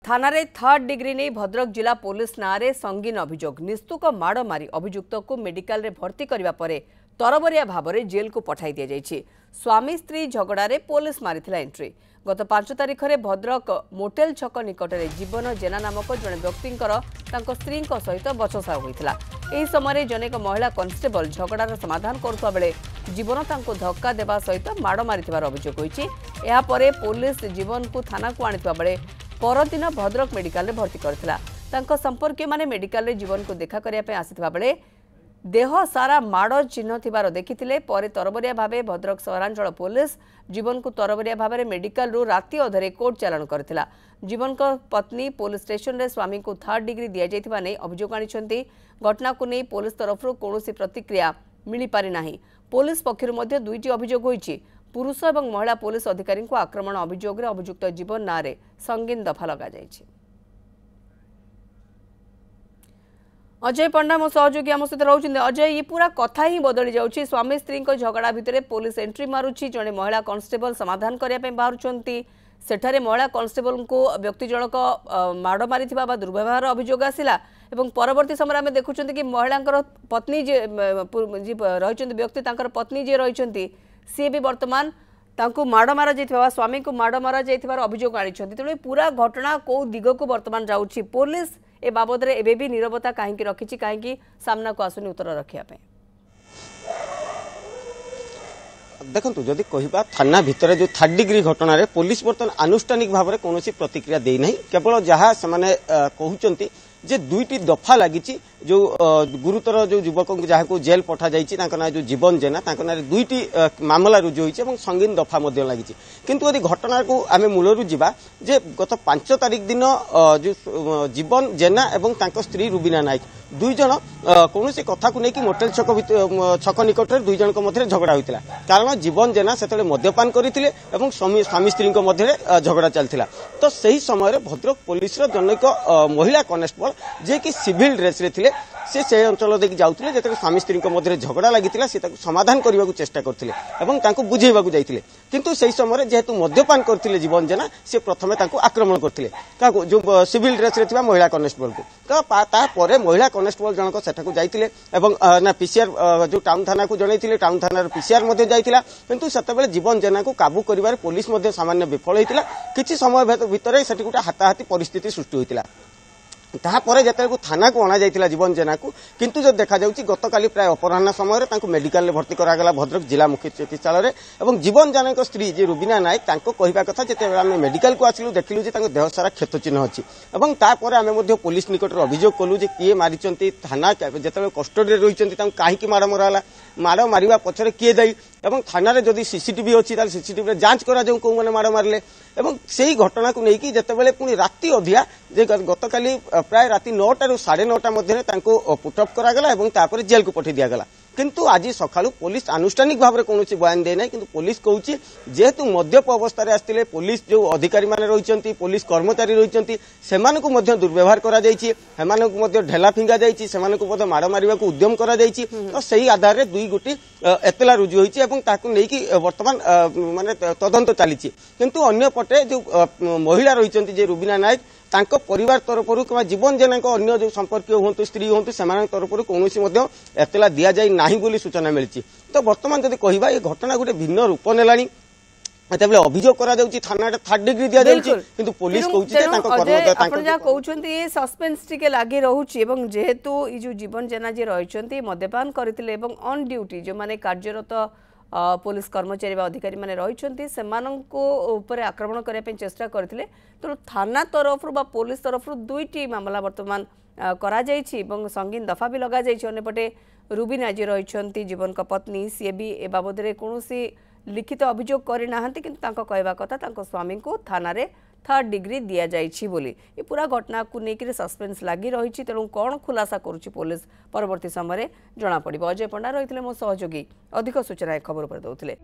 थाना third degree नहीं भद्रक जिला पुलिस नारे संगीन अभियोग निस्तुक माड़ मारी अभियुक्त को मेडिकल रे भर्ती करने पर तरबरिया भाव में जेल को पठाई दि जाइए। स्वामी स्त्री झगड़े पुलिस मारिथिला एंट्री। गत 5 तारिख में भद्रक मोटेल छक निकट में जीवन जेना नामक जड़े व्यक्ति स्त्री सहित बचसा होता। यह समय जनेक महिला कन्स्टेबल झगड़ार समाधान करुवा बेले जीवन धक्का देवा सहित माड़ मारिथिबार अभियोग होइछि। एहा परे पुलिस जीवन को थाना को आनिथिबा बेले परदिन भद्रक मेडिकल में भर्ती करथिला। तांको संपर्कीय माने मेडिकल में जीवन को देखा करिया पे आसिथिबा बेले देह सारा माड़ चिन्ह थिबार देखिथिले। परे तरबरिया भावे भद्रक सहरांचल पुलिस जीवन को तरबरिया भावे मेडिकल रु राति अधरे कोर्ट चालाण करथिला। जीवन को पत्नी पुलिस स्टेशन रे स्वामी को थर्ड डिग्री दिया जाइथिबा नै अभियोग आनिछंती। घटना को नै पुलिस तरफ कोनोसी प्रतिक्रिया मिली पारि नाही। पुलिस पक्षरु मध्ये दुईटी अभियोग होईछि। पुरुष और महिला पुलिस अधिकारी को आक्रमण अभियोग रे अभियुक्त जीवन नारे संगीन दफा लगा जाइछि। अजय पंडा मो सहयोगी आम सहित रोचंदी। अजय ये पूरा कथा ही बदली जाउछि। स्वामी स्त्री को झगड़ा भितर पुलिस एंट्री मारुछि। जड़े महिला कांस्टेबल समाधान करने बाहरुछंती। सेठारे महिला कांस्टेबल को व्यक्ति जनक माड़ मारी दुर्व्यवहार अभियोग आसिला एवं परवर्ती समय आम देखुं कि महिला पत्नी जे रही व्यक्ति पत्नी जे रही सी भी वर्तमान माड़ मारा जाइथिबा स्वामी को माड़ मारा जाइथिबार अभियोग आनी। तेणु पूरा घटना कौ दिग को वर्तमान जाउछि। पुलिस ए बाबद रे एबे भी नीरवता कहीं रखी कहीं सामना को आसुनी उत्तर रखिया पे। देखो जदि कहवा थाना भितर जो थर्ड डिग्री घटना रे पुलिस बर्तमान आनुष्ठानिक भाव में कौन प्रतिक्रिया दे नहीं। केवल जहाँ से कहते जे दुईटी दफा लगी जो गुरुतर जो युवक जहाँ को जेल पठा जाइए ना जो जीवन जेना ना दुईटी मामला रुजु होती संगीन दफा लगी। किंतु यदि घटना को आम मूलरू जा जे गत 5 तारिख दिन जो जीवन जेना एवं स्त्री रुबीना नायक दुई जन कौन कथा को लेकिन मोटेल छक निकट में दुई जन मध्य झगड़ा होता। कारण जीवन जेना से मद्यपान करते स्वामी स्त्री मध्य झगड़ा चलता। तो सही समय भद्रक पुलिस जनक महिला कनेस्टेबल जे कि सिविल ड्रेस रे थिले से अंचल देखिए जाऊे जो स्वामी स्त्री मध्य झगड़ा लगी समाधान करने को चेष्टा करते बुझेबा जाइए। किंतु सही समय जेहेतु मद्यपान करते जीवन जेना से प्रथमे आक्रमण करते जो सिविल ड्रेस रे महिला कनेस्टेबल को। तापर महिला कनेस्टेबल जनक सेठाकू जाइए ना पीसीआर जो टाउन थाना को जनई टाउन थाना पीसीआर जाइए। किंतु सेतेबेले जीवन जेना को काबू करिबार पुलिस सामान्य विफल होता। किछि समय भितर सेठी गोटे हाथाहाथी परिस्थिति सृष्टि होता। तापर जिते थाना को अणा जाइए जीवन जेना को। किंतु जो देखा जाउछि गतकाली प्राय अपराह्न समय मेडिकल में भर्ती करागला भद्रक जिला मुख्य चिकित्सालय एवं जीवन जेना स्त्री जी रुबीना नायक कहवा कथा जिते आम मेडिकल को आसिलु देखिलु जे देह सारा क्षत चिन्ह अच्छी। तापर आम पुलिस निकट अभियोग कलु जे किए मारिचंती थाना जिते कस्टडी रही कहीं माड़ मराला माड़ मारिबा पछरे किए दायी एवं थाना रे जदि सीसीटीवी अच्छी सीसीटीवी जांच करा जाऊ कौ माने माड़ मारले एवं सही घटना को लेकिन जितेबाला पुणी राति अधिया गतकाली प्राय राति 9टा ରୁ 9:30 मध्य पुटअप करागला जेल को पठे दिगला। किंतु आज सकाळु पुलिस आनुष्ठानिक भाव में कौन बयान दे ना। किंतु पुलिस कहूँ जेहेतु मद्यप अवस्था आसते पुलिस जो अधिकारी माने रही पुलिस कर्मचारी रही से दुर्व्यवहार कर ढेला फिंगा जाइए माड़ मारिबा को उद्यम करा जाइए। तो सही आधार में दुई गोटी एतला रुजु होती वर्तमान माने तदंत चली। किंतु अन्य पटे जो महिला रही रुबीना नायक तांको परिवार तरफरु कि जीवन जेना अन्य जो संपर्कीय हूँ स्त्री हूँ से तरफरु कौन एतला दि जाए नहीं बोली सूचना मिली। तो वर्तमान जब कहवा ये घटना गोटे भिन्न रूप नेलानी तेबले अभियोग करा जाउछि थाना थर्ड डिग्री दिया जाउछि। किंतु पुलिस कहउछि जे तांको कर्मचारी कहउछन्ती ये सस्पेंस टिके लागि रहउछि एवं जेहेतु ई जो जीवन जेना जे रहिछन्ती मद्यपान करथिले एवं ऑन ड्यूटी जो माने कार्यरत पुलिस कर्मचारी अधिकारी माने रही ऊपर आक्रमण करने चेष्टा करते। तो थाना तरफ पुलिस तरफ दुईटी मामला वर्तमान करा जाइछि एवं संगीन दफा भी लगा जाइछि। अन्यपटे रुबीना जी रही जीवन का पत्नी सी भी ए बाबद कौन लिखित अभियोग करना किंतु कहवा कथा स्वामी को थाना रे थर्ड डिग्री दिया जाइछि बोली। ये पूरा घटना को लेकर सस्पेंस लगी रही। तेणु कौन खुलासा करुच्ची पुलिस परवर्ती समय जना पड़ो। अजय पंडा रही मो सहयोगी अधिक सूचना खबर पर दौले।